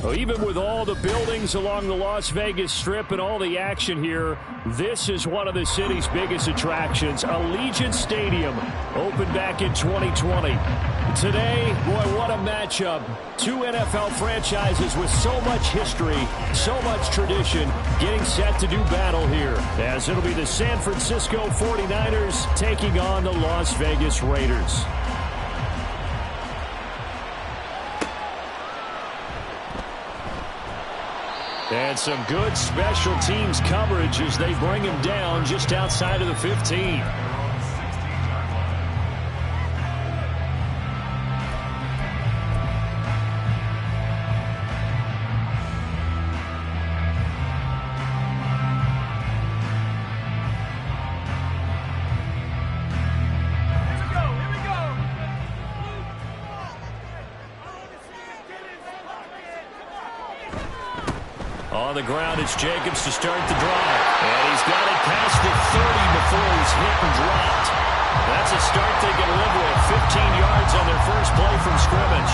Well, even with all the buildings along the Las Vegas Strip and all the action here, this is one of the city's biggest attractions. Allegiant Stadium opened back in 2020. Today, boy, what a matchup. Two NFL franchises with so much history, so much tradition, getting set to do battle here, as it'll be the San Francisco 49ers taking on the Las Vegas Raiders. And some good special teams coverage as they bring him down just outside of the 15. On the ground, it's Jacobs to start the drive. And he's got it past the 30 before he's hit and dropped. That's a start they can live with. 15 yards on their first play from scrimmage.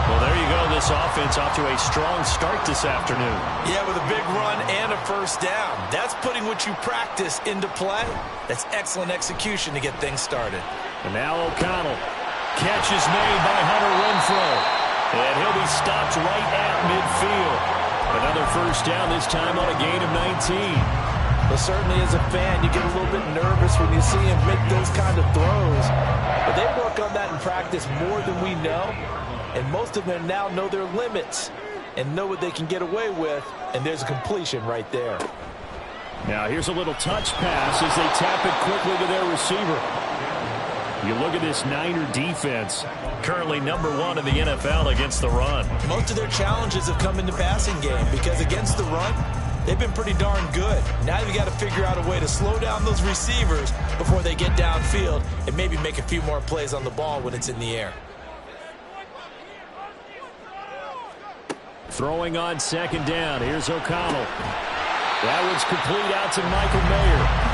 Well, there you go. This offense off to a strong start this afternoon. Yeah, with a big run and a first down. That's putting what you practice into play. That's excellent execution to get things started. And now O'Connell. Catch is made by Hunter Renfrow. And he'll be stopped right at midfield. Another first down, this time on a gain of 19. Well, certainly as a fan, you get a little bit nervous when you see him make those kind of throws. But they work on that in practice more than we know. And most of them now know their limits and know what they can get away with. And there's a completion right there. Now here's a little touch pass as they tap it quickly to their receiver. You look at this Niner defense, currently #1 in the NFL against the run. Most of their challenges have come in the passing game because against the run, they've been pretty darn good. Now you've got to figure out a way to slow down those receivers before they get downfield and maybe make a few more plays on the ball when it's in the air. Throwing on second down. Here's O'Connell. That one's complete out to Michael Mayer.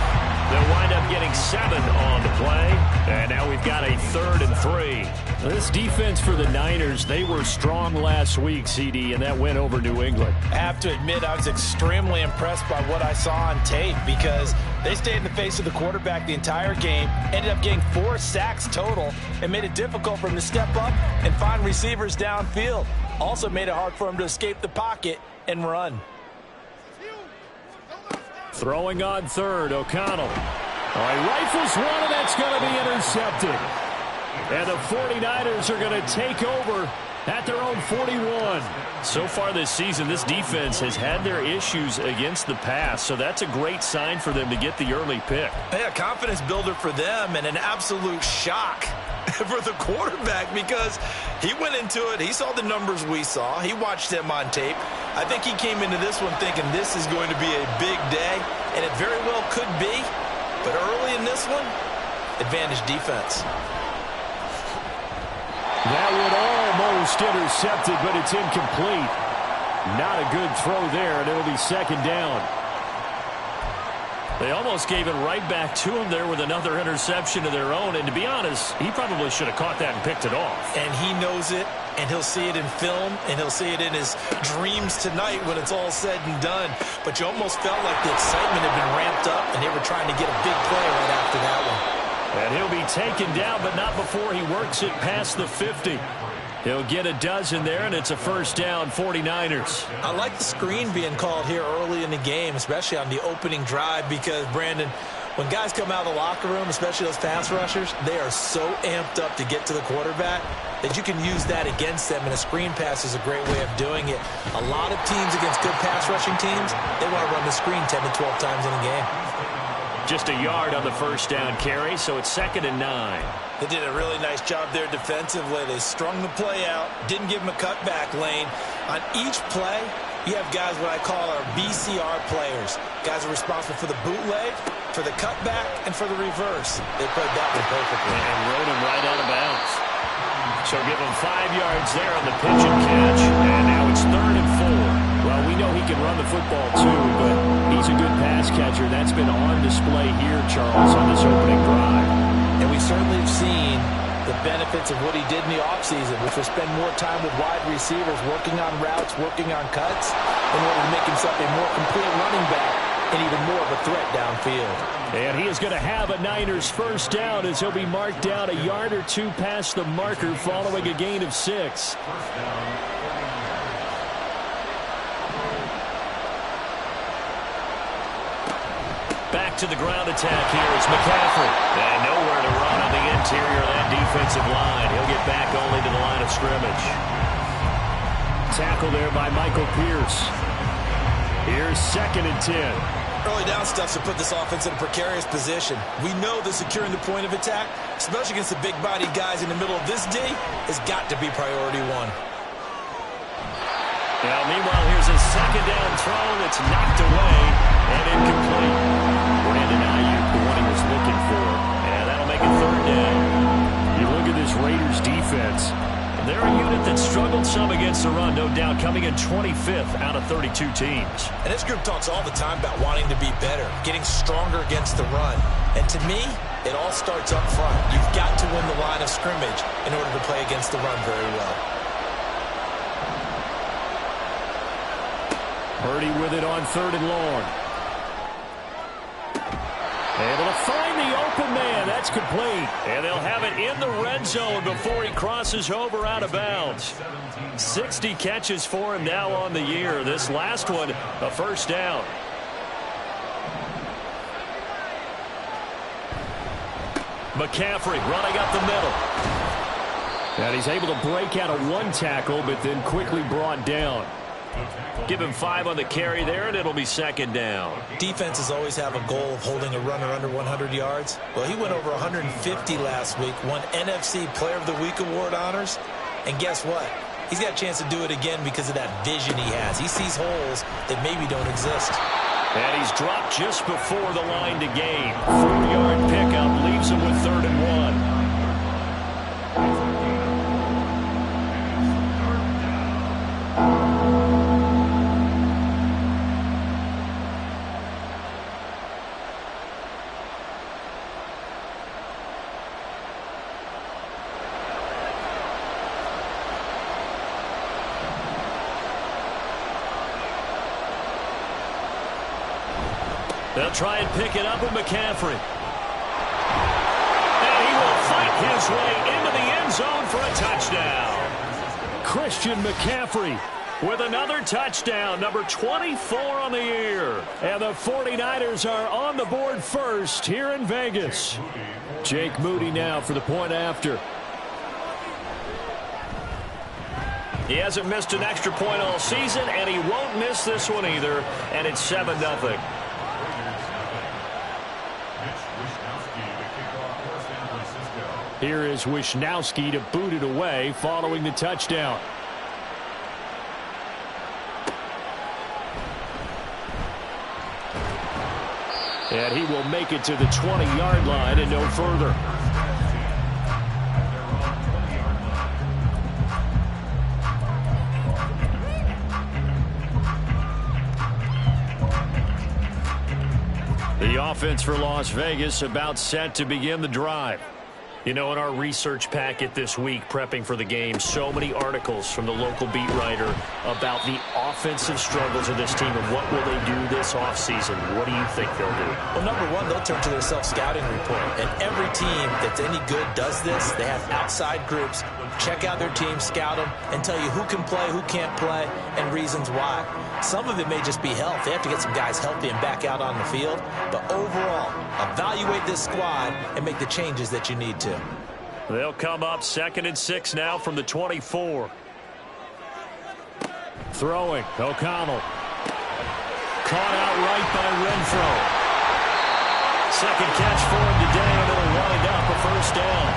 They'll wind up getting 7 on the play. And now we've got a 3rd and 3. This defense for the Niners, they were strong last week, CD, and that went over New England. I have to admit, I was extremely impressed by what I saw on tape because they stayed in the face of the quarterback the entire game, ended up getting 4 sacks total, and made it difficult for him to step up and find receivers downfield. Also made it hard for him to escape the pocket and run. Throwing on 3rd, O'Connell. All right, rifles one, and that's going to be intercepted. And the 49ers are going to take over at their own 41. So far this season, this defense has had their issues against the pass, so that's a great sign for them to get the early pick. Yeah, confidence builder for them and an absolute shock for the quarterback because he went into it. He saw the numbers we saw. He watched them on tape. I think he came into this one thinking this is going to be a big day, and it very well could be. But early in this one, advantage defense. That one almost intercepted, but it's incomplete. Not a good throw there, and it'll be second down. They almost gave it right back to him there with another interception of their own. And to be honest, he probably should have caught that and picked it off. And he knows it, and he'll see it in film, and he'll see it in his dreams tonight when it's all said and done. But you almost felt like the excitement had been ramped up, and they were trying to get a big play right after that one. And he'll be taken down, but not before he works it past the 50. He'll get a dozen there, and it's a first down, 49ers. I like the screen being called here early in the game, especially on the opening drive, because, Brandon, when guys come out of the locker room, especially those pass rushers, they are so amped up to get to the quarterback that you can use that against them, and a screen pass is a great way of doing it. A lot of teams against good pass rushing teams, they want to run the screen 10 to 12 times in a game. Just a yard on the first down carry, so it's 2nd and 9. They did a really nice job there defensively. They strung the play out, didn't give him a cutback lane, On each play, you have guys what I call our BCR players. Guys are responsible for the bootleg, for the cutback, and for the reverse. They played that one perfectly. And rode him right out of bounds. So give him 5 yards there on the pitch and catch. And now it's 3rd and 4. Well, we know he can run the football too, but he's a good pass catcher. That's been on display here, Charles, on this opening drive. And we certainly have seen the benefits of what he did in the offseason, which was spend more time with wide receivers, working on routes, working on cuts, in order to make himself a more complete running back and even more of a threat downfield. And he is going to have a Niners first down as he'll be marked down a yard or two past the marker following a gain of 6. Back to the ground attack here. It's McCaffrey. And nowhere to run on the interior of that defensive line. He'll get back only to the line of scrimmage. Tackle there by Michael Pierce. Here's 2nd and 10. Early down stuff to put this offense in a precarious position. We know that securing the point of attack, especially against the big-bodied guys in the middle of this D, has got to be priority 1. Now, meanwhile, here's a 2nd down throw that's knocked away and incomplete. Brandon Ayuk, the one he was looking for. And that'll make it 3rd down. You look at this Raiders defense. They're a unit that struggled some against the run, no doubt, coming in 25th out of 32 teams. And this group talks all the time about wanting to be better, getting stronger against the run. And to me, it all starts up front. You've got to win the line of scrimmage in order to play against the run very well. Purdy with it on 3rd and long. Able to find the open man. That's complete. And they'll have it in the red zone before he crosses over out of bounds. 60 catches for him now on the year. This last one, a first down. McCaffrey running up the middle. And he's able to break out of 1 tackle, but then quickly brought down. Give him 5 on the carry there, and it'll be 2nd down. Defenses always have a goal of holding a runner under 100 yards. Well, he went over 150 last week, won NFC Player of the Week award honors. And guess what? He's got a chance to do it again because of that vision he has. He sees holes that maybe don't exist. And he's dropped just before the line to gain. 4-yard pickup leaves him with 3rd and 1. They'll try and pick it up with McCaffrey. And he will fight his way into the end zone for a touchdown. Christian McCaffrey with another touchdown, number 24 on the year. And the 49ers are on the board first here in Vegas. Jake Moody now for the point after. He hasn't missed an extra point all season, and he won't miss this one either. And it's 7-0. Here is Wishnowski to boot it away following the touchdown. And he will make it to the 20-yard line and no further. The offense for Las Vegas about set to begin the drive. You know, in our research packet this week, prepping for the game, so many articles from the local beat writer about the offensive struggles of this team and what will they do this offseason. What do you think they'll do? Well, number one, they'll turn to their self-scouting report. And every team that's any good does this. They have outside groups, check out their team, scout them, and tell you who can play, who can't play, and reasons why. Some of it may just be health. They have to get some guys healthy and back out on the field. But overall, evaluate this squad and make the changes that you need to. They'll come up 2nd and 6 now from the 24. Throwing, O'Connell. Caught out right by Renfro. Second catch for him today, and it'll wind up a first down.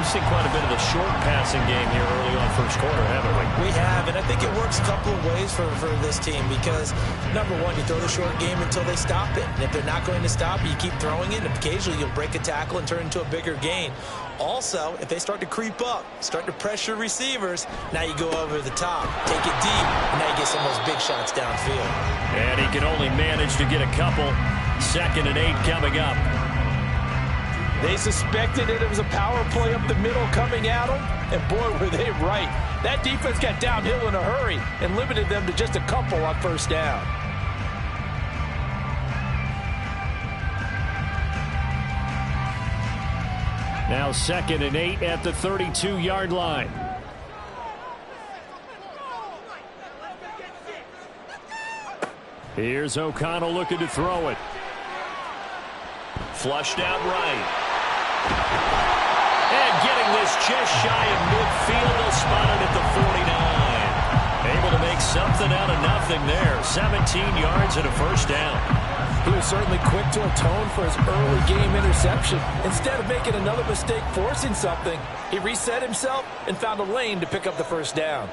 We've seen quite a bit of the short passing game here early on first quarter, haven't we? We have, and I think it works a couple of ways for this team because, number one, you throw the short game until they stop it. And if they're not going to stop it, you keep throwing it, and occasionally you'll break a tackle and turn into a bigger gain. Also, if they start to creep up, start to pressure receivers, now you go over the top, take it deep, and now you get some of those big shots downfield. And he can only manage to get a couple. 2nd and 8 coming up. They suspected it was a power play up the middle coming at them, and boy, were they right. That defense got downhill in a hurry and limited them to just a couple on first down. Now 2nd and 8 at the 32-yard line. Here's O'Connell looking to throw it. Flushed out right. And getting this just shy of midfield. They'll spot it at the 49. Able to make something out of nothing there. 17 yards and a first down. He was certainly quick to atone for his early game interception. Instead of making another mistake forcing something, he reset himself and found a lane to pick up the first down.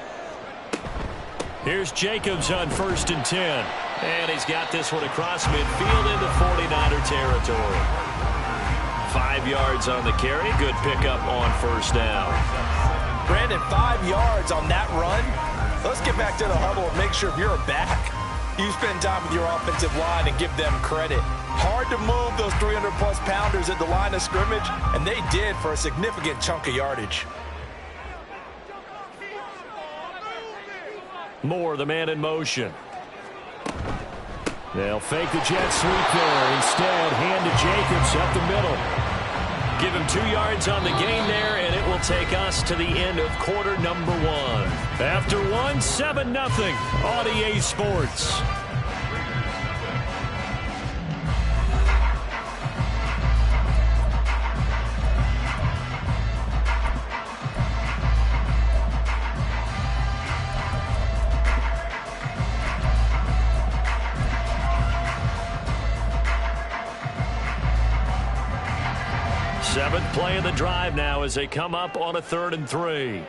Here's Jacobs on 1st and 10. And he's got this one across midfield into 49er territory. 5 yards on the carry. Good pickup on first down. Brandon, 5 yards on that run. Let's get back to the huddle and make sure if you're a back, you spend time with your offensive line and give them credit. Hard to move those 300-plus pounders at the line of scrimmage, and they did for a significant chunk of yardage. Moore, the man in motion. They'll fake the jet sweep there. Instead, hand to Jacobs up the middle. Give him 2 yards on the gain there, and it will take us to the end of quarter number 1. After 1, 7-0 on EA Sports. Seventh play of the drive now as they come up on a 3rd and 3.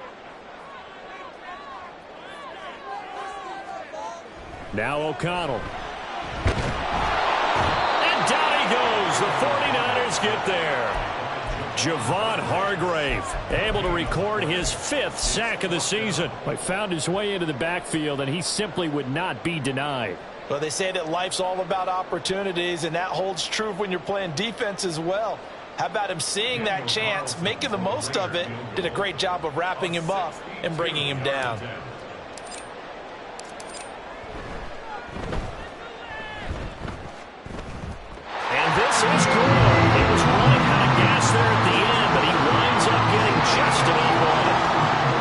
Now O'Connell. And down he goes. The 49ers get there. Javon Hargrave able to record his 5th sack of the season. He found his way into the backfield, and he simply would not be denied. Well, they say that life's all about opportunities, and that holds true when you're playing defense as well. How about him seeing that chance, making the most of it, did a great job of wrapping him up and bringing him down. And this is cool. He was running out of gas there at the end, but he winds up getting just about one.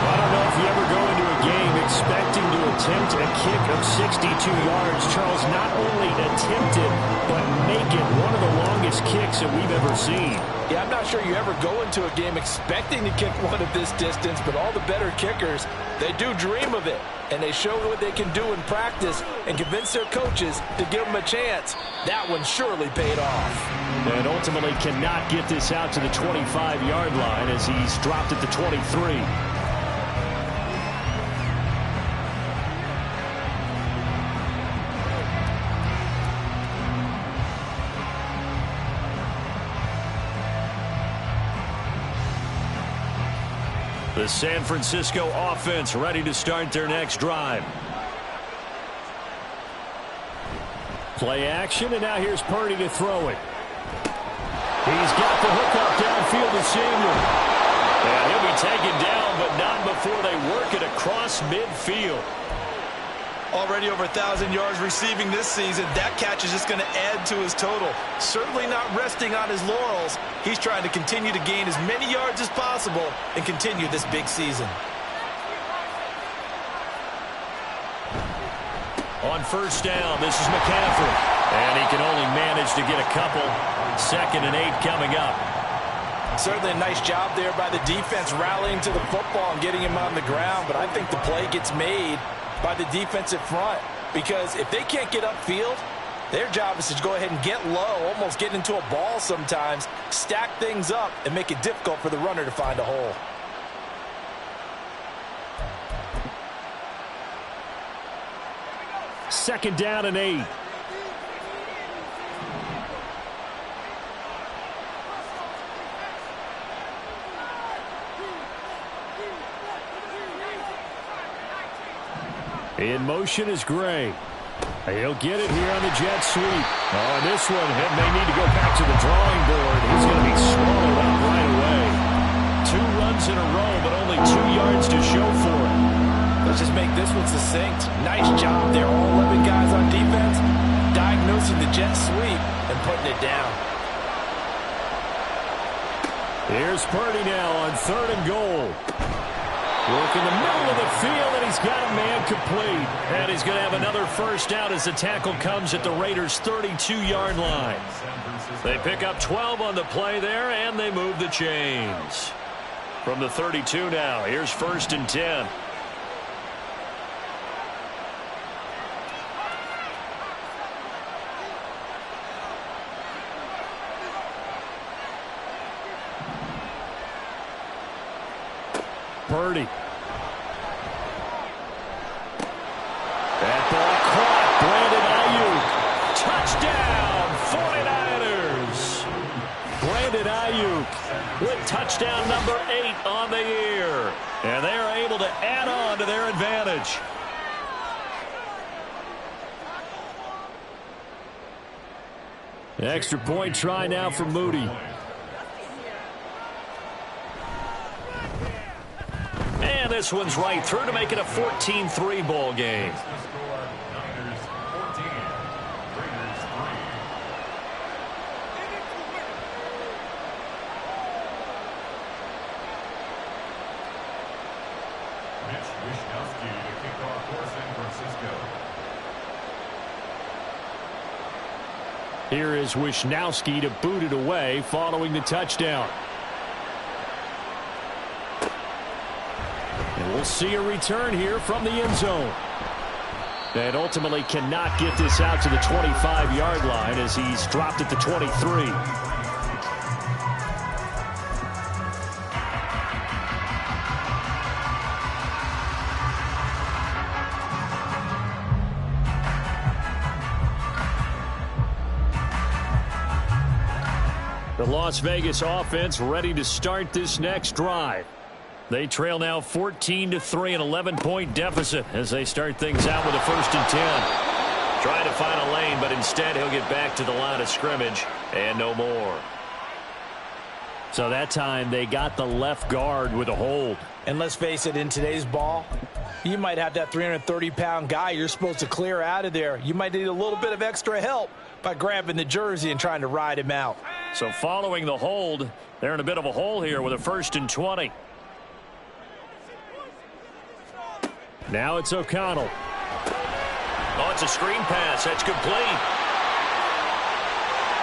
I don't know if you ever go into a game expecting to attempt a kick of 62 yards. Charles, not only attempt it, but make it one of the longest kicks that we've ever seen. Yeah, I'm not sure you ever go into a game expecting to kick one at this distance, but all the better kickers, they do dream of it, and they show what they can do in practice and convince their coaches to give them a chance. That one surely paid off. And ultimately cannot get this out to the 25-yard line as he's dropped at the 23. The San Francisco offense ready to start their next drive. Play action, and now here's Purdy to throw it. He's got the hook up downfield to Samuel. And he'll be taken down, but not before they work it across midfield. Already over 1,000 yards receiving this season. That catch is just going to add to his total. Certainly not resting on his laurels. He's trying to continue to gain as many yards as possible and continue this big season. On first down, this is McCaffrey. And he can only manage to get a couple. 2nd and 8 coming up. Certainly a nice job there by the defense rallying to the football and getting him on the ground. But I think the play gets made by the defensive front, because if they can't get upfield, Their job is to go ahead and get low, almost get into a ball sometimes, stack things up, and make it difficult for the runner to find a hole. Second down and 8. In motion is Gray. He'll get it here on the jet sweep. Oh, and this one, he may need to go back to the drawing board. He's going to be swallowed up right away. 2 runs in a row, but only 2 yards to show for it. Let's just make this one succinct. Nice job there, all 11 guys on defense, diagnosing the jet sweep and putting it down. Here's Purdy now on 3rd and goal. Work in the middle of the field, and he's got a man complete. And he's going to have another first down as the tackle comes at the Raiders' 32-yard line. They pick up 12 on the play there, and they move the chains. From the 32 now, here's 1st and 10. Purdy. That ball caught. Brandon Ayuk. Touchdown, 49ers. Brandon Ayuk with touchdown number 8 on the year. And they are able to add on to their advantage. Extra point try now for Moody. And this one's right through to make it a 14-3 ball game. Here is Wishnowsky to boot it away following the touchdown. And we'll see a return here from the end zone. And ultimately cannot get this out to the 25-yard line as he's dropped at the 23. The Las Vegas offense ready to start this next drive. They trail now 14-3, an 11-point deficit as they start things out with a 1st and 10. Trying to find a lane, but instead he'll get back to the line of scrimmage and no more. So that time they got the left guard with a hold. And let's face it, in today's ball, you might have that 330-pound guy you're supposed to clear out of there. You might need a little bit of extra help by grabbing the jersey and trying to ride him out. So following the hold, they're in a bit of a hole here with a 1st and 20. Now it's O'Connell. Oh, it's a screen pass. That's complete.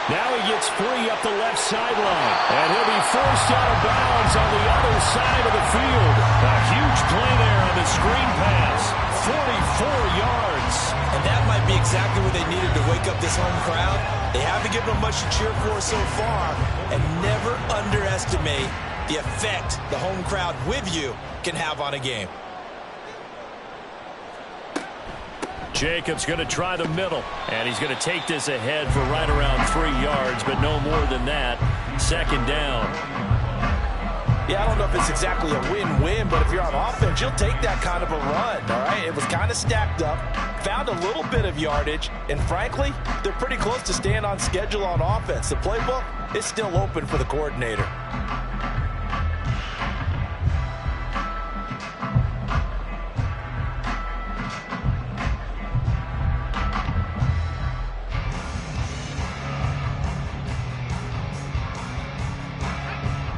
Now he gets free up the left sideline. And he'll be forced out of bounds on the other side of the field. A huge play there on the screen pass. 44 yards. And that might be exactly what they needed to wake up this home crowd. They haven't given them much to cheer for so far. And never underestimate the effect the home crowd with you can have on a game. Jacobs going to try the middle, and he's going to take this ahead for right around 3 yards, but no more than that. 2nd down. Yeah, I don't know if it's exactly a win-win, but if you're on offense, you'll take that kind of a run, all right? It was kind of stacked up, found a little bit of yardage, and frankly, they're pretty close to staying on schedule on offense. The playbook is still open for the coordinator.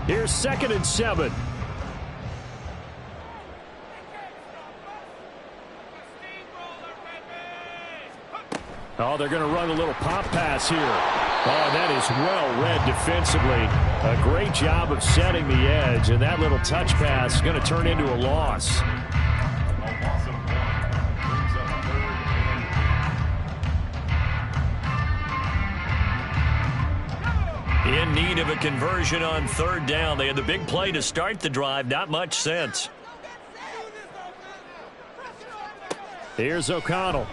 Here's 2nd and 7. Oh, they're going to run a little pop pass here. Oh, that is well read defensively. A great job of setting the edge, and that little touch pass is going to turn into a loss. In need of a conversion on third down. They had the big play to start the drive. Not much sense. Here's O'Connell.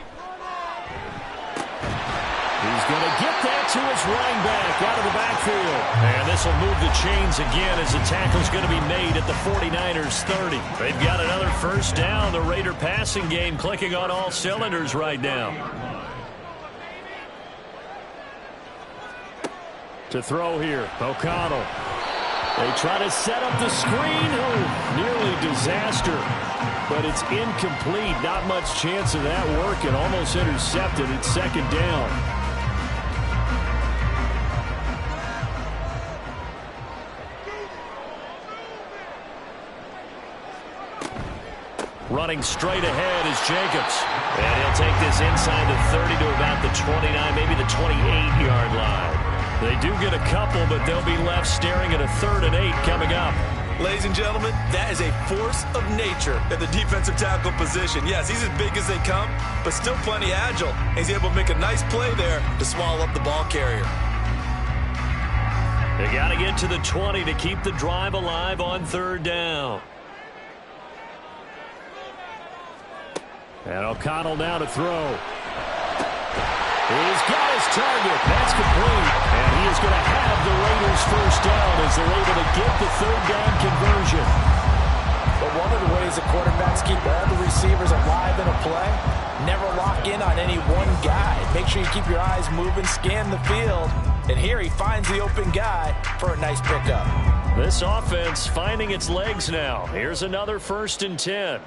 He's going to get that to his running back out of the backfield. And this will move the chains again as the tackle's going to be made at the 49ers 30. They've got another first down. The Raider passing game clicking on all cylinders right now. To throw here, O'Connell. They try to set up the screen. Oh, nearly disaster. But it's incomplete. Not much chance of that working. Almost intercepted. It's second down. Running straight ahead is Jacobs. And he'll take this inside the 30 to about the 29, maybe the 28-yard line. They do get a couple, but they'll be left staring at a 3rd and 8 coming up. Ladies and gentlemen, that is a force of nature at the defensive tackle position. Yes, he's as big as they come, but still plenty agile. He's able to make a nice play there to swallow up the ball carrier. They got to get to the 20 to keep the drive alive on third down. And O'Connell now to throw. He's got his target. That's complete. And he is going to have the Raiders first down as they're able to get the third down conversion. But one of the ways the quarterbacks keep all the receivers alive in a play, never lock in on any one guy. Make sure you keep your eyes moving, scan the field. And here he finds the open guy for a nice pickup. This offense finding its legs now. Here's another 1st and 10.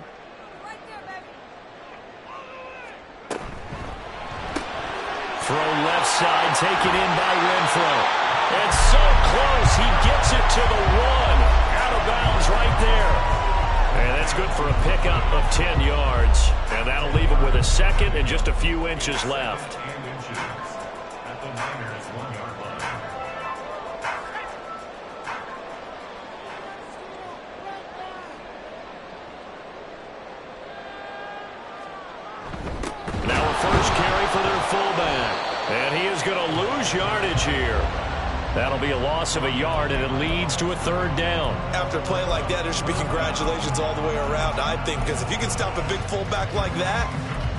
Throw left side, taken in by Renfro. And so close, he gets it to the 1. Out of bounds right there. And that's good for a pickup of 10 yards. And that'll leave him with a 2nd and just a few inches left. Now a first carry for their fullback. And he is going to lose yardage here. That'll be a loss of a yard, and it leads to a 3rd down. After a play like that, there should be congratulations all the way around, I think, because if you can stop a big fullback like that,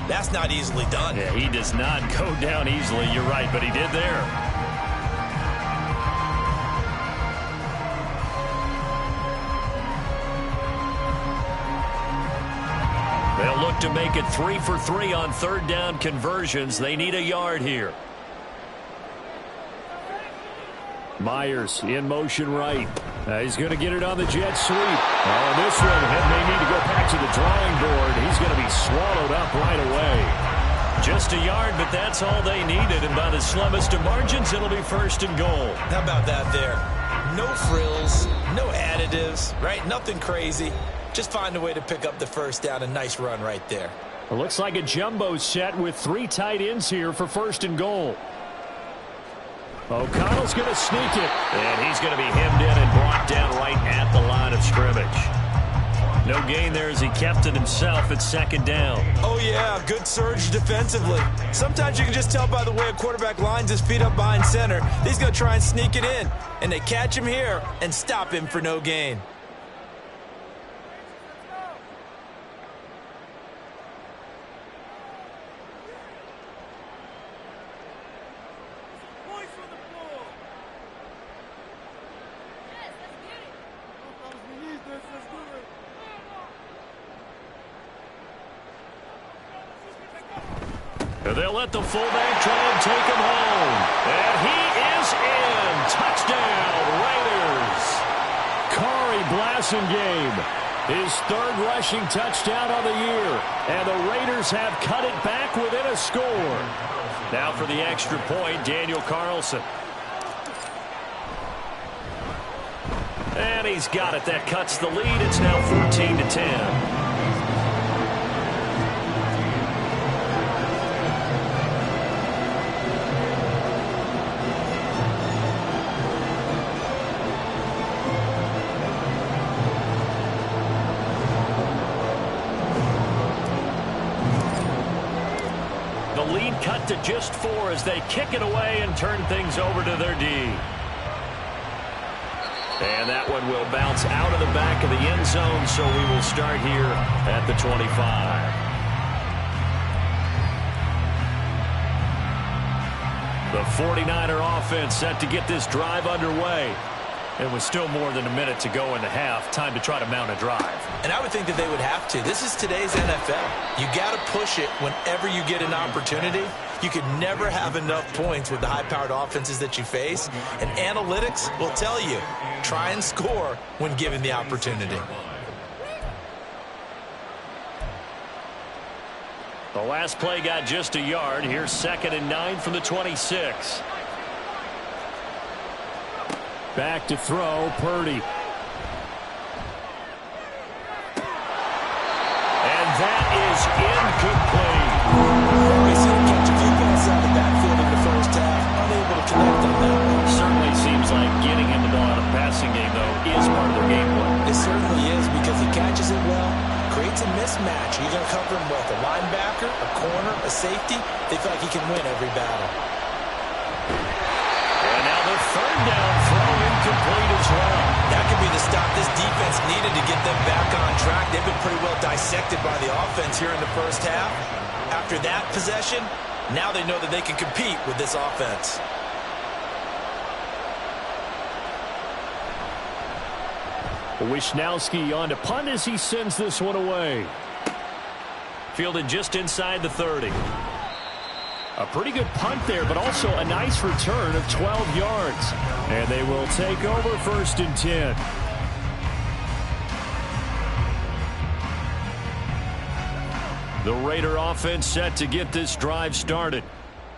that's not easily done. Yeah, he does not go down easily. You're right, but he did there. They'll look to make it 3 for 3 on third down conversions. They need a yard here. Myers in motion right. He's going to get it on the jet sweep. Oh, this one, and they need to go back to the drawing board. He's going to be swallowed up right away. Just a yard, but that's all they needed. And by the slimmest of margins, it'll be 1st and goal. How about that there? No frills, no additives, right? Nothing crazy. Just find a way to pick up the first down. A nice run right there. It looks like a jumbo set with 3 tight ends here for 1st and goal. O'Connell's going to sneak it. And he's going to be hemmed in and brought down right at the line of scrimmage. No gain there as he kept it himself at 2nd down. Oh, yeah, good surge defensively. Sometimes you can just tell by the way a quarterback lines his feet up behind center. He's going to try and sneak it in. And they catch him here and stop him for no gain. They'll let the fullback try and take him home. And he is in. Touchdown, Raiders. Corey Blasingame, his 3rd rushing touchdown on the year. And the Raiders have cut it back within a score. Now for the extra point, Daniel Carlson. And he's got it. That cuts the lead. It's now 14-10. Cut to just 4 as they kick it away and turn things over to their D. And that one will bounce out of the back of the end zone, so we will start here at the 25. The 49er offense set to get this drive underway. And with still more than a minute to go in the half, time to try to mount a drive. And I would think that they would have to. This is today's NFL. You got to push it whenever you get an opportunity. You could never have enough points with the high-powered offenses that you face. And analytics will tell you, try and score when given the opportunity. The last play got just a yard. Here's 2nd and 9 from the 26. Back to throw, Purdy. And that is incomplete. We see him catch a few passes out of the backfield in the first half. Unable to connect on that one. Certainly seems like getting him the ball out of the passing game, though, is part of their game plan. It certainly is because he catches it well, creates a mismatch. You're going to cover him with a linebacker, a corner, a safety. They feel like he can win every battle. And now the 3rd down throw incomplete as well. That could be the stop this defense needed to get them back on track. They've been pretty well dissected by the offense here in the first half. After that possession, now they know that they can compete with this offense. Wishnowski on to punt as he sends this one away. Fielded just inside the 30. A pretty good punt there, but also a nice return of 12 yards. And they will take over 1st and 10. The Raider offense set to get this drive started.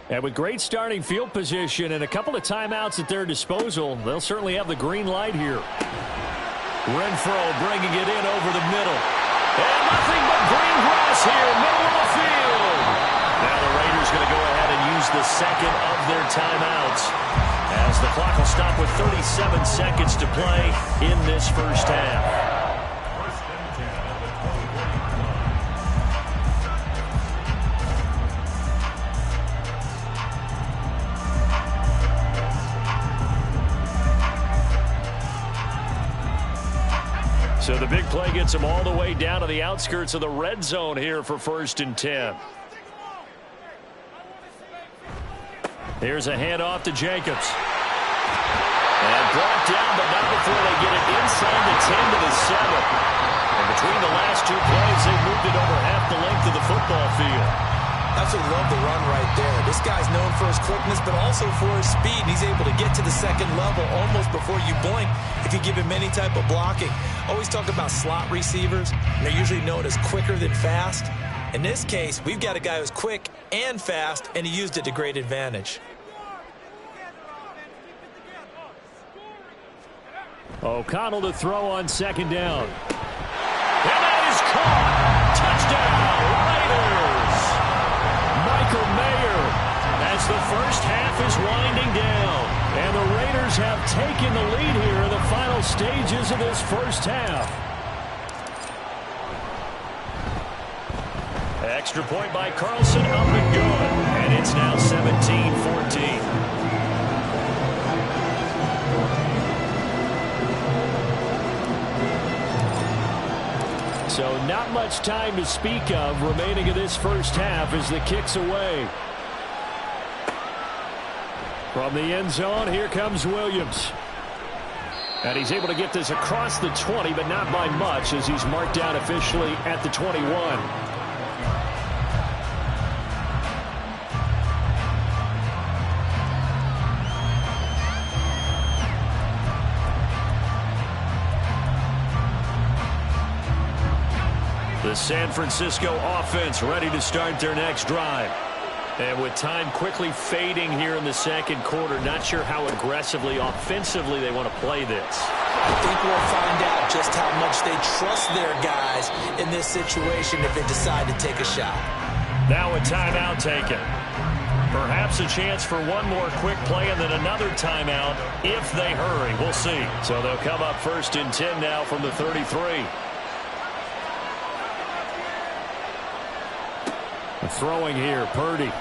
And with great starting field position and a couple of timeouts at their disposal, they'll certainly have the green light here. Renfro bringing it in over the middle. And nothing but green grass here, middle of the field. Now the Raiders going to go ahead and use the 2nd of their timeouts, as the clock will stop with 37 seconds to play in this first half. So the big play gets them all the way down to the outskirts of the red zone here for 1st and 10. Here's a handoff to Jacobs. And brought down, but not before they get it inside the 10 to the 7. And between the last 2 plays, they moved it over half the length of the football field. Absolutely love the run right there. This guy's known for his quickness, but also for his speed. And he's able to get to the 2nd level almost before you blink if you give him any type of blocking. Always talk about slot receivers. And they're usually known as quicker than fast. In this case, we've got a guy who's quick and fast, and he used it to great advantage. O'Connell to throw on 2nd down. And that is caught. Touchdown, Raiders. Michael Mayer, as the first half is winding down. And the Raiders have taken the lead here in the final stages of this first half. Extra point by Carlson, up and good. And it's now 17-14. So not much time to speak of remaining in this first half as the kick's away. From the end zone, here comes Williams. And he's able to get this across the 20, but not by much, as he's marked down officially at the 21. The San Francisco offense ready to start their next drive. And with time quickly fading here in the 2nd quarter, not sure how aggressively, offensively they want to play this. I think we'll find out just how much they trust their guys in this situation if they decide to take a shot. Now a timeout taken. Perhaps a chance for one more quick play and then another timeout if they hurry. We'll see. So they'll come up 1st and 10 now from the 33. Throwing here, Purdy.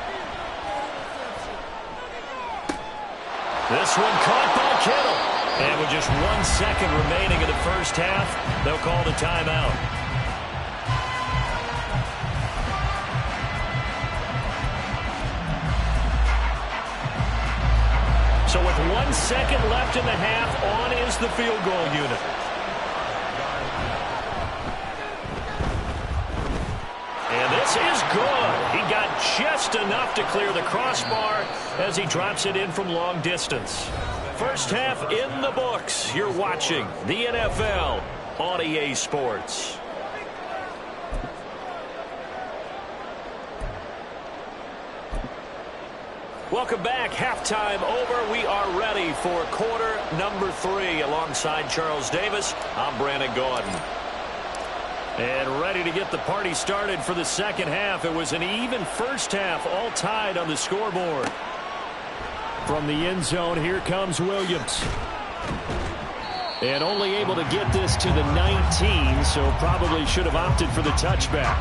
This one caught by Kittle. And with just 1 second remaining in the first half, they'll call the timeout. So with 1 second left in the half, on is the field goal unit. And this is good. He got just enough to clear the crossbar as he drops it in from long distance. First half in the books. You're watching the NFL on EA Sports. Welcome back. Halftime over. We are ready for quarter number 3. Alongside Charles Davis, I'm Brandon Gaudin. And ready to get the party started for the second half. It was an even first half, all tied on the scoreboard. From the end zone, here comes Williams. And only able to get this to the 19, so probably should have opted for the touchback.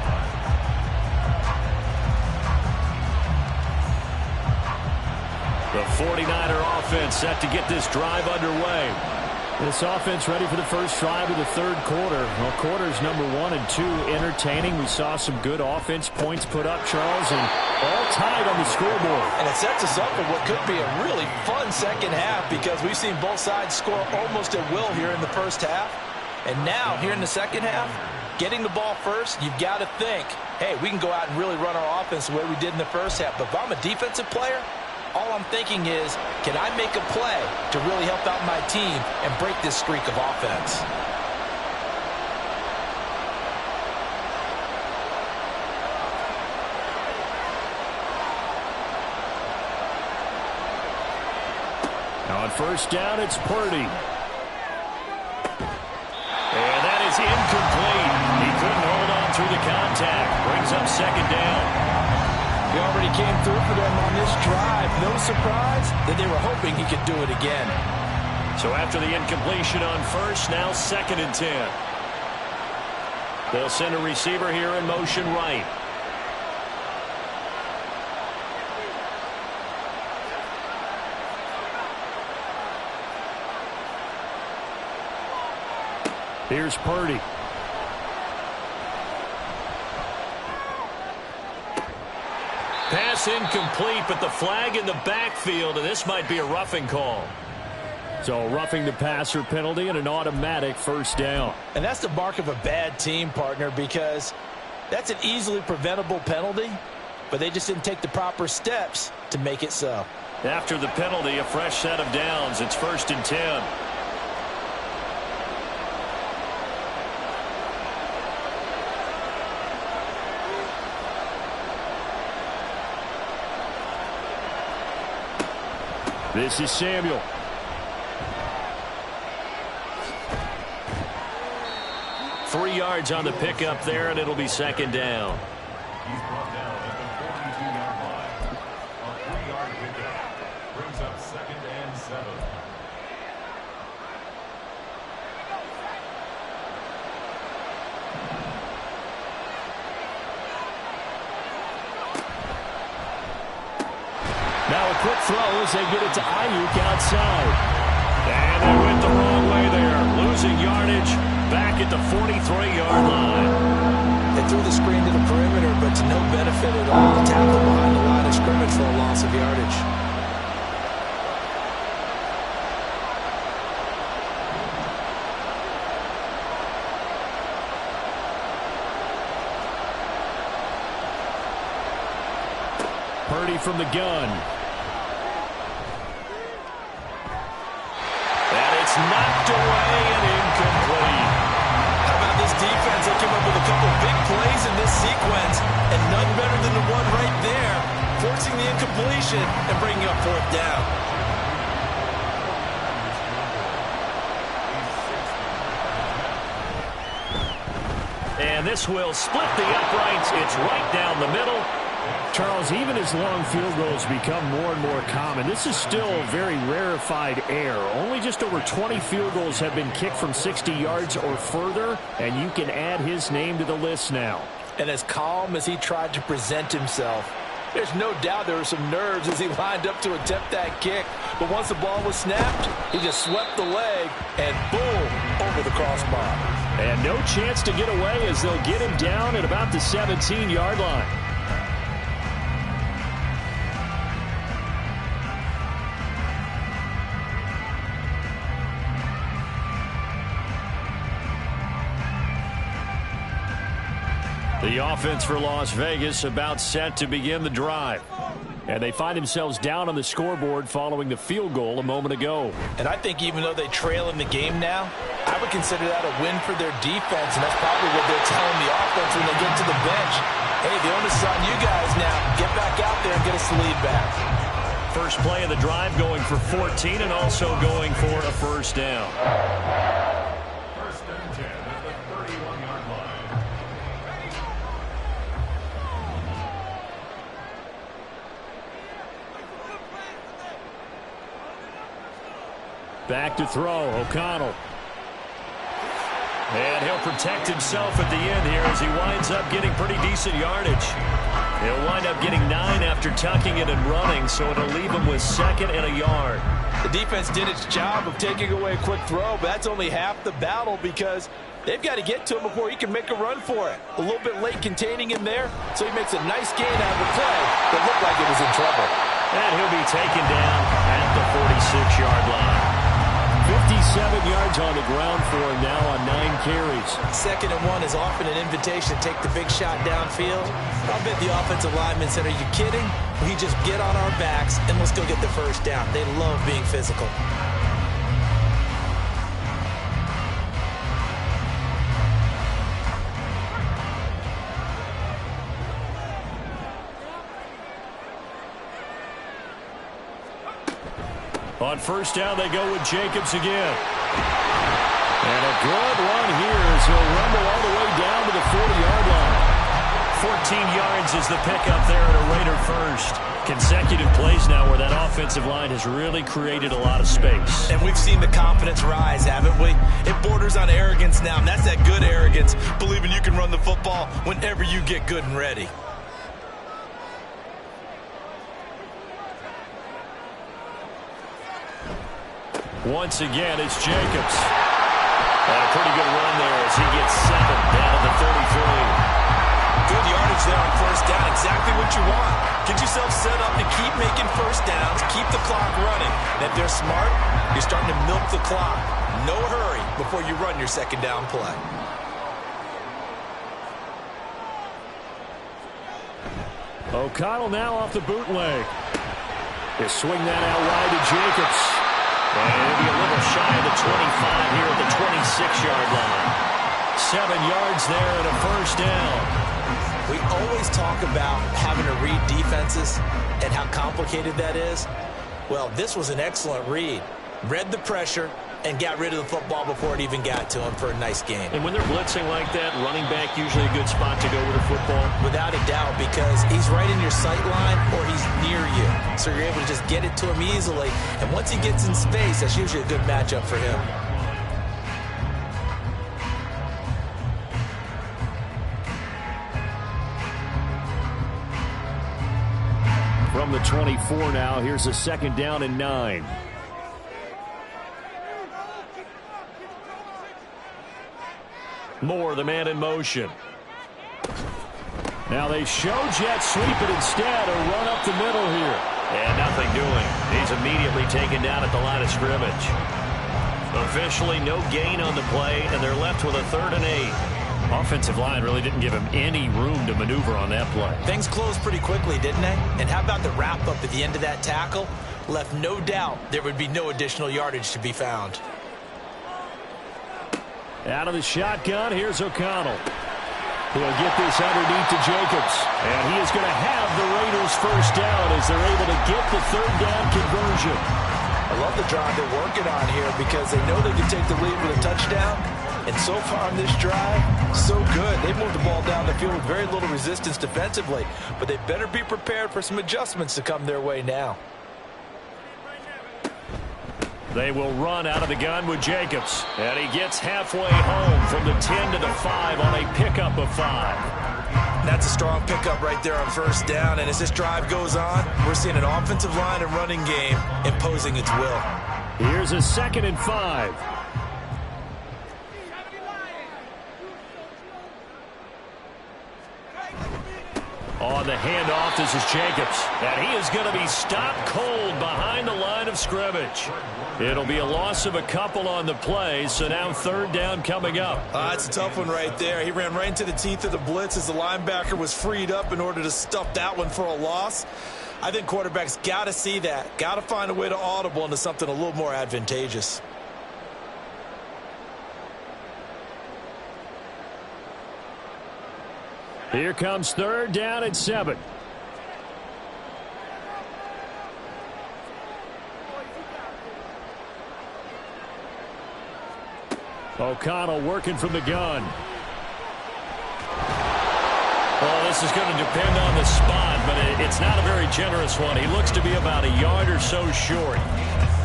The 49er offense set to get this drive underway. This offense ready for the first drive of the third quarter. Well, quarters number 1 and 2 entertaining. We saw some good offense points put up, Charles, and all tied on the scoreboard. And it sets us up for what could be a really fun second half because we've seen both sides score almost at will here in the first half. And now, here in the second half, getting the ball first, you've got to think, hey, we can go out and really run our offense the way we did in the first half. But if I'm a defensive player, all I'm thinking is, can I make a play to really help out my team and break this streak of offense? Now on first down, it's Purdy. And that is incomplete. He couldn't hold on through the contact. Brings up second down. He already came through for them on this drive. No surprise that they were hoping he could do it again. So after the incompletion on first, now 2nd and 10. They'll send a receiver here in motion right. Here's Purdy. Pass incomplete, but the flag in the backfield, and this might be a roughing call. So roughing the passer penalty and an automatic first down. And that's the mark of a bad team, partner, because that's an easily preventable penalty, but they just didn't take the proper steps to make it so. After the penalty, a fresh set of downs. It's 1st and 10. This is Samuel. Three yards on the pickup there, and it'll be second down. He's brought down at the 42-yard line. A 3-yard pickup brings up 2nd and 7. Now a quick throw as they get it to Ayuk outside. And they went the wrong way there. Losing yardage back at the 43-yard line. They threw the screen to the perimeter, but to no benefit at all. The tackle behind the line of scrimmage for a loss of yardage. Purdy from the gun. And it's knocked away and incomplete. How about this defense? They came up with a couple big plays in this sequence, and none better than the one right there, forcing the incompletion and bringing up 4th down. And this will split the uprights. It's right down the middle. Charles, even as long field goals become more and more common, this is still a very rarefied air. Only just over 20 field goals have been kicked from 60 yards or further, and you can add his name to the list now. And as calm as he tried to present himself, There's no doubt there were some nerves as he lined up to attempt that kick. But once the ball was snapped, he just swept the leg and boom, over the crossbar. And no chance to get away as they'll get him down at about the 17-yard line. The offense for Las Vegas about set to begin the drive. And they find themselves down on the scoreboard following the field goal a moment ago. And I think even though they trail in the game now, I would consider that a win for their defense, and that's probably what they're telling the offense when they get to the bench. Hey, the onus is on you guys now. Get back out there and get us the lead back. First play of the drive going for 14 and also going for a first down. First and 10 at the 31-yard line. Back to throw, O'Connell. And he'll protect himself at the end here as he winds up getting pretty decent yardage. He'll wind up getting 9 after tucking it and running, so it'll leave him with 2nd and a yard. The defense did its job of taking away a quick throw, but that's only half the battle because they've got to get to him before he can make a run for it. A little bit late containing him there, so he makes a nice gain out of the play that looked like it was in trouble. And he'll be taken down at the 46-yard line. 57 yards on the ground for him now on 9 carries. 2nd and 1 is often an invitation to take the big shot downfield. I'll bet the offensive lineman said, are you kidding? We just get on our backs and let's go get the first down. They love being physical. On first down, they go with Jacobs again. And a good run here as he'll rumble all the way down to the 40-yard line. 14 yards is the pickup there at a Raider first. Consecutive plays now where that offensive line has really created a lot of space. And we've seen the confidence rise, haven't we? It borders on arrogance now, and that's that good arrogance, believing you can run the football whenever you get good and ready. Once again, it's Jacobs. And a pretty good run there as he gets 7 down to the 33. Good yardage there on first down. Exactly what you want. Get yourself set up to keep making first downs, keep the clock running. And if they're smart, you're starting to milk the clock. No hurry before you run your second down play. O'Connell now off the bootleg. They swing that out wide to Jacobs. And it'll be a little shy of the 25 here at the 26-yard line. 7 yards there and a first down. We always talk about having to read defenses and how complicated that is. Well, this was an excellent read. Read the pressure and got rid of the football before it even got to him for a nice game. And when they're blitzing like that, running back usually a good spot to go with a football? Without a doubt, because he's right in your sight line or he's near you. So you're able to just get it to him easily. And once he gets in space, that's usually a good matchup for him. From the 24 now, here's a 2nd down and 9. Moore, the man in motion. Now they show jet sweep it instead, a run up the middle here. And nothing doing. He's immediately taken down at the line of scrimmage. Officially no gain on the play, and they're left with a 3rd and 8. Offensive line really didn't give him any room to maneuver on that play. Things closed pretty quickly, didn't they? And how about the wrap-up at the end of that tackle? Left no doubt there would be no additional yardage to be found. Out of the shotgun, here's O'Connell. He'll get this underneath to Jacobs. And he is going to have the Raiders first down as they're able to get the 3rd down conversion. I love the drive they're working on here because they know they can take the lead with a touchdown. And so far on this drive, so good. They moved the ball down the field with very little resistance defensively. But they better be prepared for some adjustments to come their way now. They will run out of the gun with Jacobs. And he gets halfway home from the 10 to the 5 on a pickup of 5. That's a strong pickup right there on first down. And as this drive goes on, we're seeing an offensive line and running game imposing its will. Here's a 2nd and 5. On the handoff, this is Jacobs. And he is going to be stopped cold behind the line of scrimmage. It'll be a loss of a couple on the play, so now 3rd down coming up. That's a tough one right there. He ran right into the teeth of the blitz as the linebacker was freed up in order to stuff that one for a loss. I think quarterbacks got to see that. Got to find a way to audible into something a little more advantageous. Here comes 3rd down and 7. O'Connell working from the gun. Well, this is going to depend on the spot, but it's not a very generous one. He looks to be about a yard or so short.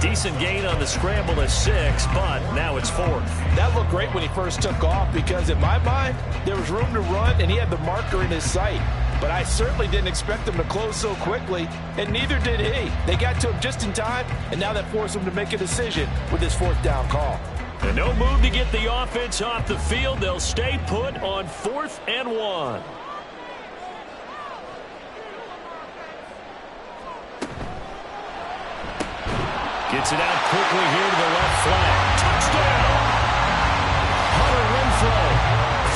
Decent gain on the scramble to 6, but now it's 4th. That looked great when he first took off because, in my mind, there was room to run, and he had the marker in his sight. But I certainly didn't expect him to close so quickly, and neither did he. They got to him just in time, and now that forced him to make a decision with his 4th down call. And no move to get the offense off the field. They'll stay put on 4th and 1. Gets it out quickly here to the left flank. Touchdown! Hunter Renfrow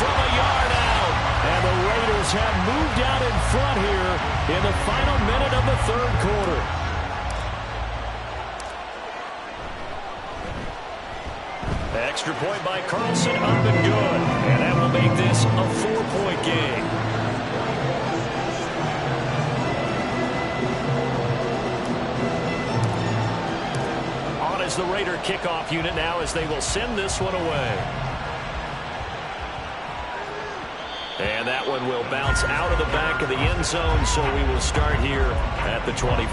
from a yard out. And the Raiders have moved out in front here in the final minute of the 3rd quarter. Extra point by Carlson, up and good. And that will make this a 4-point game. As the Raider kickoff unit now, as they will send this one away. And that one will bounce out of the back of the end zone, so we will start here at the 25.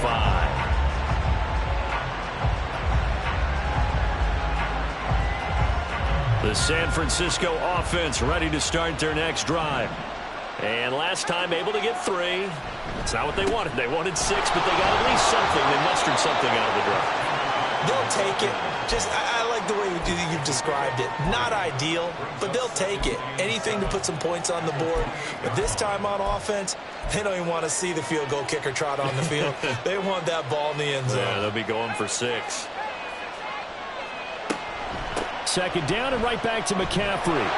The San Francisco offense ready to start their next drive. And last time able to get 3. It's not what they wanted. They wanted 6, but they got at least something. They mustered something out of the drive. They'll take it. I like the way you've described it. Not ideal, but they'll take it. Anything to put some points on the board. But this time on offense, they don't even want to see the field goal kicker trot on the field. They want that ball in the end zone. Yeah, they'll be going for 6. 2nd down and right back to McCaffrey.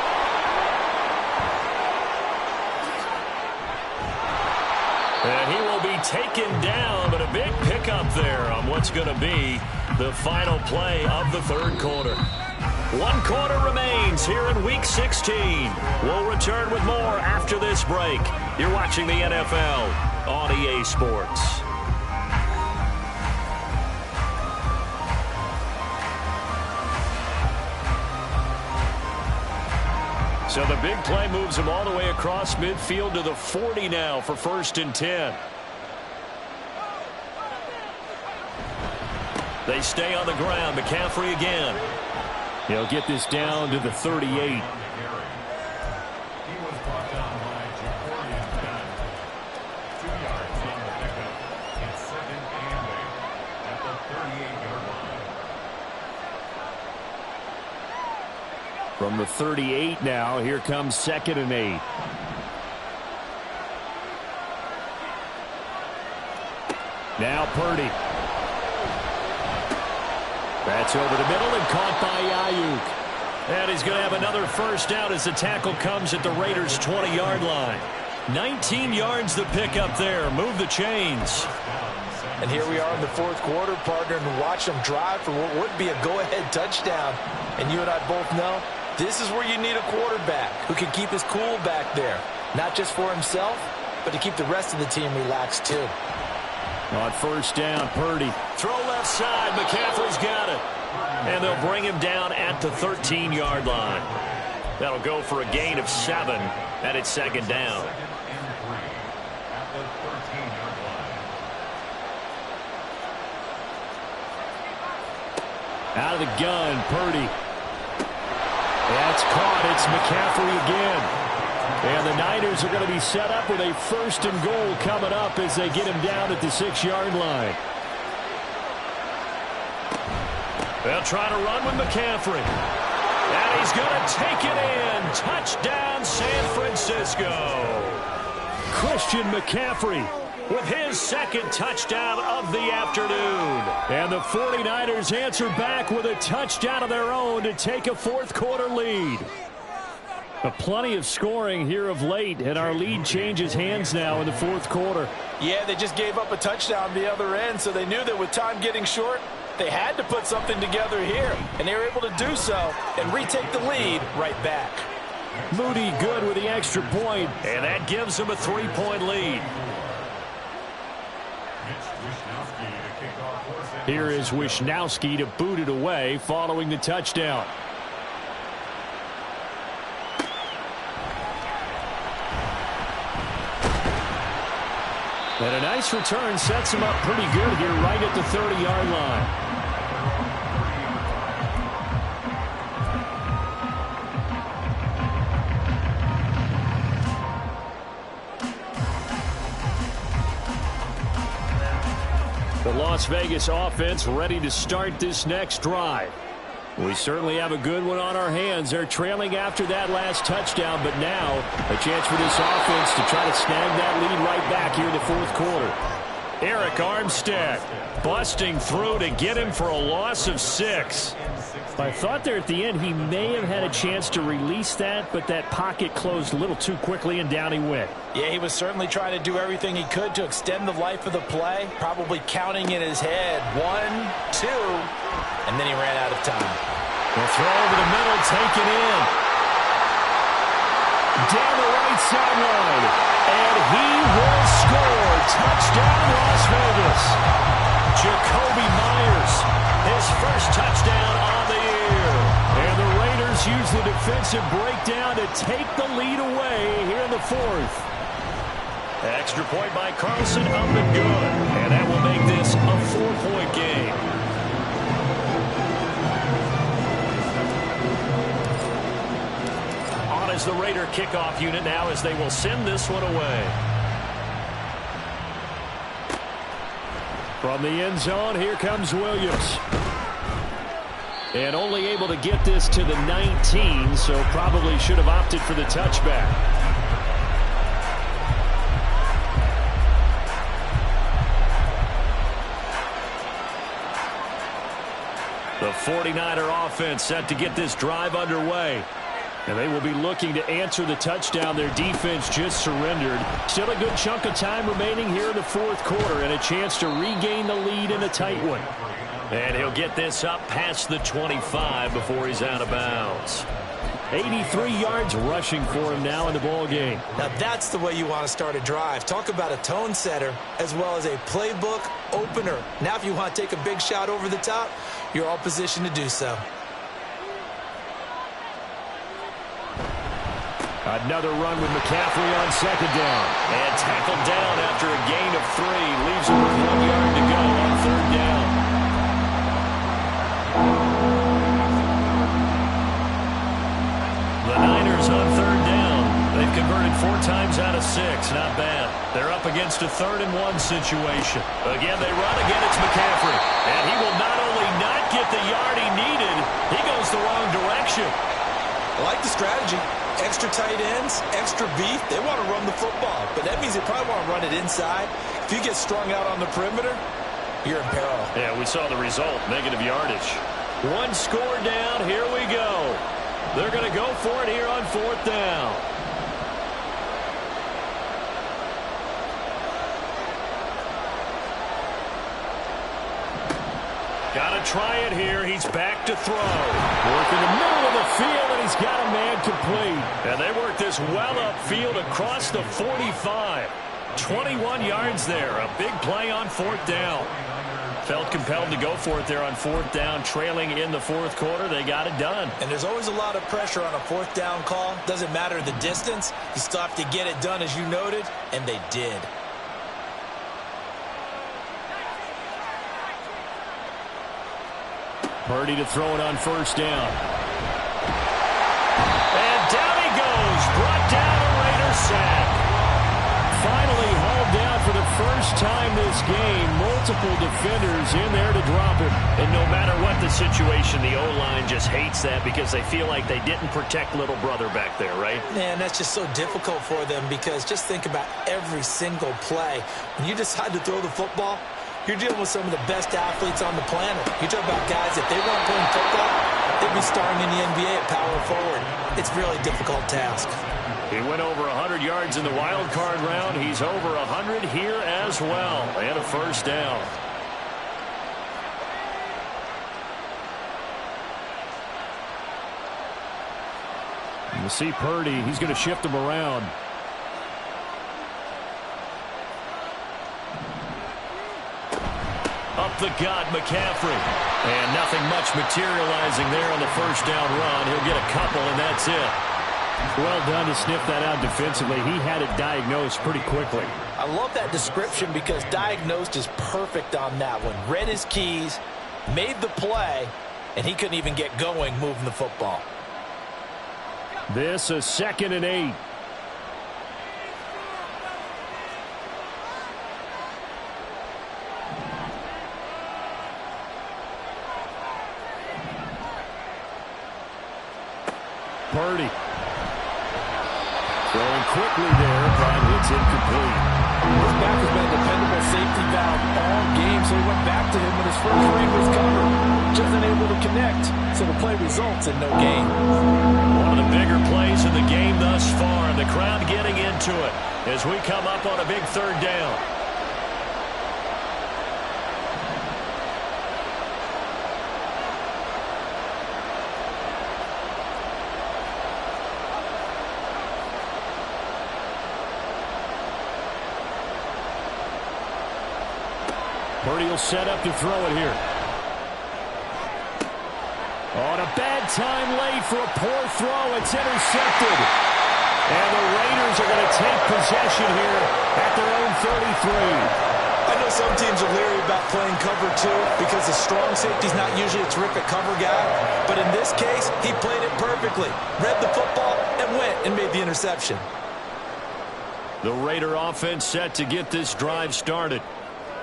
And he will be taken down, but a big pickup there on what's going to be the final play of the 3rd quarter. 1 quarter remains here in Week 16. We'll return with more after this break. You're watching the NFL on EA Sports. So the big play moves him all the way across midfield to the 40 now for 1st and 10. They stay on the ground. McCaffrey again. He'll get this down to the 38. He was brought down by Ja'Cory Dunn. 2 yards on the pickup. It's 2nd and 8 at the 38-yard line. From the 38 now, here comes 2nd and 8. Now Purdy. That's over the middle and caught by Ayuk. And he's going to have another 1st down as the tackle comes at the Raiders' 20-yard line. 19 yards to pick up there. Move the chains. And here we are in the 4th quarter, partner, and watch them drive for what would be a go-ahead touchdown. And you and I both know this is where you need a quarterback who can keep his cool back there. Not just for himself, but to keep the rest of the team relaxed too. On 1st down, Purdy. Throw left side. McCaffrey's got it. And they'll bring him down at the 13-yard line. That'll go for a gain of 7, and it's 2nd down. Out of the gun, Purdy. That's caught. It's McCaffrey again. And the Niners are going to be set up with a 1st and goal coming up as they get him down at the 6-yard line. They'll try to run with McCaffrey. And he's going to take it in. Touchdown, San Francisco. Christian McCaffrey with his 2nd touchdown of the afternoon. And the 49ers answer back with a touchdown of their own to take a 4th quarter lead. But plenty of scoring here of late, and our lead changes hands now in the 4th quarter. Yeah, they just gave up a touchdown the other end, so they knew that with time getting short, they had to put something together here, and they were able to do so and retake the lead right back. Moody good with the extra point, and that gives them a 3-point lead. Here is Wishnowski to boot it away following the touchdown. And a nice return sets him up pretty good here right at the 30-yard line. The Las Vegas offense ready to start this next drive. We certainly have a good one on our hands. They're trailing after that last touchdown, but now a chance for this offense to try to snag that lead right back here in the 4th quarter. Eric Armstead busting through to get him for a loss of 6. I thought there at the end he may have had a chance to release that, but that pocket closed a little too quickly and down he went. Yeah, he was certainly trying to do everything he could to extend the life of the play, probably counting in his head 1, 2, and then he ran out of time. The throw over the middle, taken in. Down the right sideline, and he will score. Touchdown, Las Vegas. Jacoby Myers, his 1st touchdown on the year. And the Raiders use the defensive breakdown to take the lead away here in the 4th. Extra point by Carlson, up and good. And that will make this a 4-point game. On as the Raider kickoff unit now as they will send this one away. From the end zone, here comes Williams. And only able to get this to the 19, so probably should have opted for the touchback. The 49er offense set to get this drive underway. And they will be looking to answer the touchdown their defense just surrendered. Still a good chunk of time remaining here in the 4th quarter and a chance to regain the lead in a tight one. And he'll get this up past the 25 before he's out of bounds. 83 yards rushing for him now in the ball game. Now that's the way you want to start a drive. Talk about a tone setter as well as a playbook opener. Now if you want to take a big shot over the top, you're all positioned to do so. Another run with McCaffrey on 2nd down. And tackled down after a gain of 3. Leaves him with 1 yard to go on 3rd down. The Niners on 3rd down. They've converted 4 times out of 6. Not bad. They're up against a 3rd and 1 situation. Again, they run. Again, it's McCaffrey. And he will not only not get the yard he needed, he goes the wrong direction. I like the strategy. Extra tight ends, extra beef. They want to run the football, but that means they probably want to run it inside. If you get strung out on the perimeter, you're in peril. Yeah, we saw the result, negative yardage. 1 score down, here we go. They're going to go for it here on 4th down. Got to try it here. He's back to throw. Work in the middle of the field, and he's got a man complete. And they work this well upfield across the 45. 21 yards there. A big play on 4th down. Felt compelled to go for it there on 4th down, trailing in the 4th quarter. They got it done. And there's always a lot of pressure on a 4th down call. Doesn't matter the distance. You still have to get it done, as you noted, and they did. Purdy to throw it on 1st down. And down he goes. Brought down first time this game, multiple defenders in there to drop him. And no matter what the situation, the O-line just hates that because they feel like they didn't protect little brother back there, right? Man, that's just so difficult for them because just think about every single play. When you decide to throw the football, you're dealing with some of the best athletes on the planet. You talk about guys, if they weren't playing football, they'd be starring in the NBA at power forward. It's a really difficult task. He went over 100 yards in the wild card round. He's over 100 here as well. And a first down. You see Purdy. He's going to shift him around. Up the gut, McCaffrey. And nothing much materializing there on the first down run. He'll get a couple, and that's it. Well done to sniff that out defensively. He had it diagnosed pretty quickly. I love that description because diagnosed is perfect on that one. Read his keys, made the play, and he couldn't even get going moving the football. This is 2nd and 8. Purdy. Throwing quickly there, but it's incomplete. This back has been a dependable safety valve all game, so he went back to him when his first read was covered. Just unable to connect, so the play results in no gain. One of the bigger plays in the game thus far, and the crowd getting into it as we come up on a big third down. Purdy will set up to throw it here. On a bad time late for a poor throw. It's intercepted. And the Raiders are going to take possession here at their own 33. I know some teams are leery about playing cover 2 because the strong safety's not usually a terrific cover guy. But in this case, he played it perfectly. Read the football and went and made the interception. The Raider offense set to get this drive started.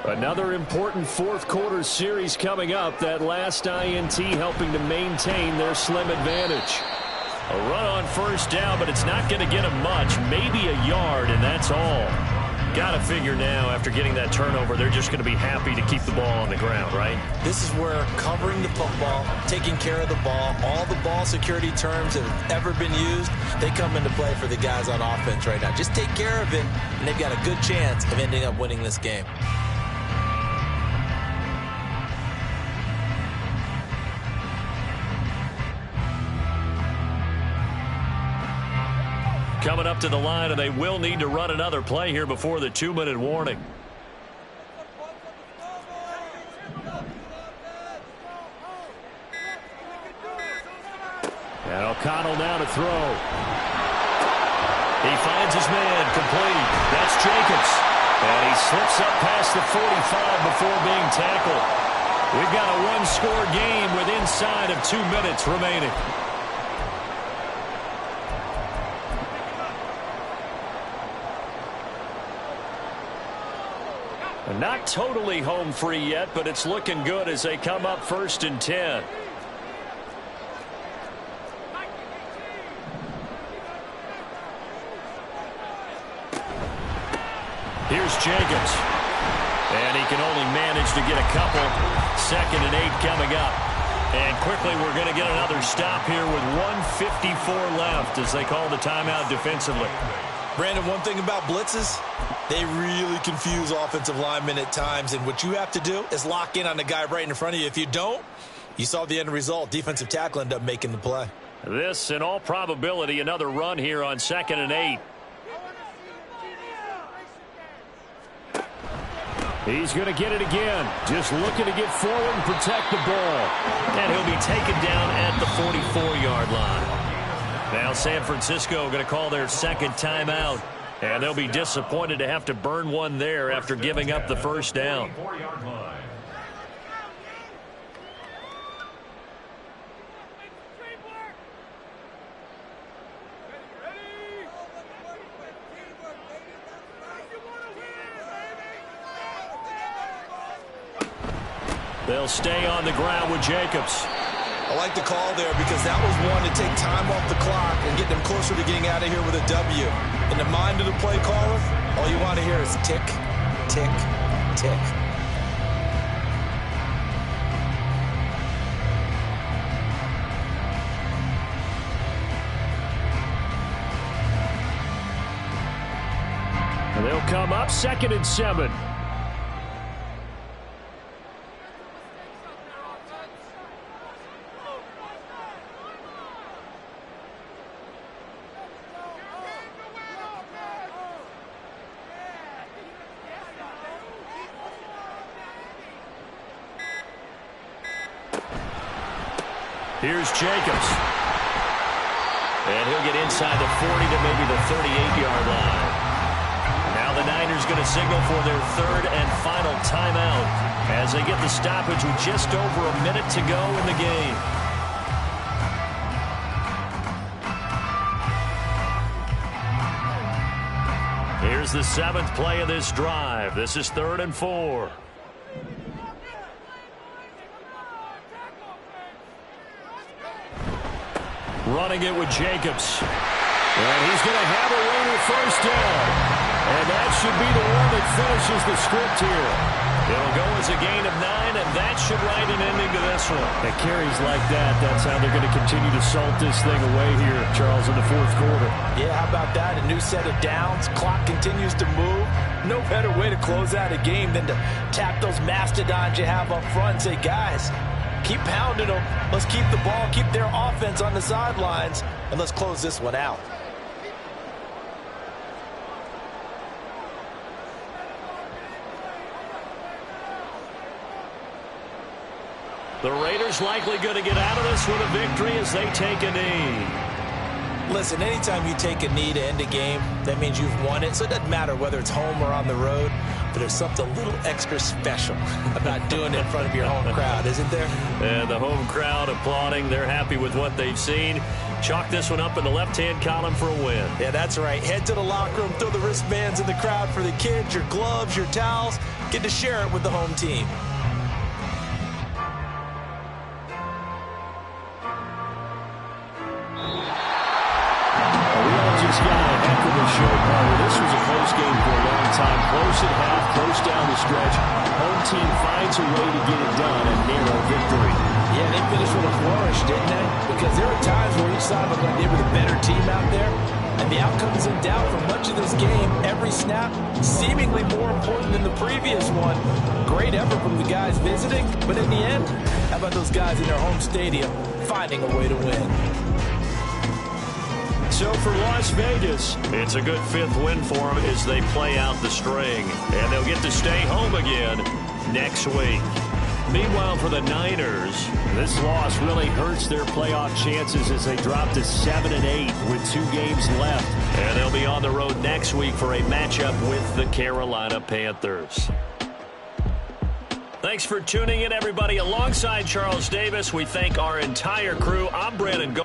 Another important fourth quarter series coming up. That last INT helping to maintain their slim advantage. A run on first down, but it's not going to get them much. Maybe a yard, and that's all. Got to figure now, after getting that turnover, they're just going to be happy to keep the ball on the ground, right? This is where covering the football, taking care of the ball, all the ball security terms that have ever been used, they come into play for the guys on offense right now. Just take care of it, and they've got a good chance of ending up winning this game. Coming up to the line, and they will need to run another play here before the 2-minute warning. And O'Connell now to throw. He finds his man, complete. That's Jacobs. And he slips up past the 45 before being tackled. We've got a one-score game with inside of 2 minutes remaining. Not totally home free yet, but it's looking good as they come up 1st and 10. Here's Jacobs. And he can only manage to get a couple. 2nd and 8 coming up. And quickly we're going to get another stop here with 1:54 left as they call the timeout defensively. Brandon, one thing about blitzes, they really confuse offensive linemen at times, and what you have to do is lock in on the guy right in front of you. If you don't, you saw the end result. Defensive tackle ended up making the play. This, in all probability, another run here on 2nd and 8. He's going to get it again. Just looking to get forward and protect the ball. And he'll be taken down at the 44-yard line. Now San Francisco going to call their second timeout. And they'll be disappointed to have to burn one there after giving up the first down. They'll stay on the ground with Jacobs. I like the call there because that was one to take time off the clock and get them closer to getting out of here with a W. In the mind of the play caller, all you want to hear is tick, tick, tick. And they'll come up 2nd and 7. Here's Jacobs. And he'll get inside the 40 to maybe the 38-yard line. Now the Niners going to signal for their 3rd and final timeout as they get the stoppage with just over a minute to go in the game. Here's the 7th play of this drive. This is 3rd and 4. Running it with Jacobs. And he's going to have a later first down. And that should be the one that finishes the script here. It'll go as a gain of 9, and that should write an ending to this one. At carries like that, that's how they're going to continue to salt this thing away here, Charles, in the 4th quarter. Yeah, how about that? A new set of downs. Clock continues to move. No better way to close out a game than to tap those mastodons you have up front and say, guys, keep pounding them. Let's keep the ball, keep their offense on the sidelines, and let's close this one out. The Raiders likely going to get out of this with a victory as they take a knee. Listen, anytime you take a knee to end a game, that means you've won it. So it doesn't matter whether it's home or on the road, but there's something a little extra special about doing it in front of your home crowd, isn't there? And the home crowd applauding. They're happy with what they've seen. Chalk this one up in the left-hand column for a win. Yeah, that's right. Head to the locker room, throw the wristbands in the crowd for the kids, your gloves, your towels. Get to share it with the home team. Got a heck of a show, Carter. This was a close game for a long time. Close at half, close down the stretch. Home team finds a way to get it done, a narrow victory. Yeah, they finished with a flourish, didn't they? Because there were times where each side looked like they were the better team out there. And the outcome is in doubt for much of this game. Every snap seemingly more important than the previous one. Great effort from the guys visiting. But in the end, how about those guys in their home stadium finding a way to win? So for Las Vegas, it's a good 5th win for them as they play out the string. And they'll get to stay home again next week. Meanwhile, for the Niners, this loss really hurts their playoff chances as they drop to 7-8 with 2 games left. And they'll be on the road next week for a matchup with the Carolina Panthers. Thanks for tuning in, everybody. Alongside Charles Davis, we thank our entire crew. I'm Brandon GOI.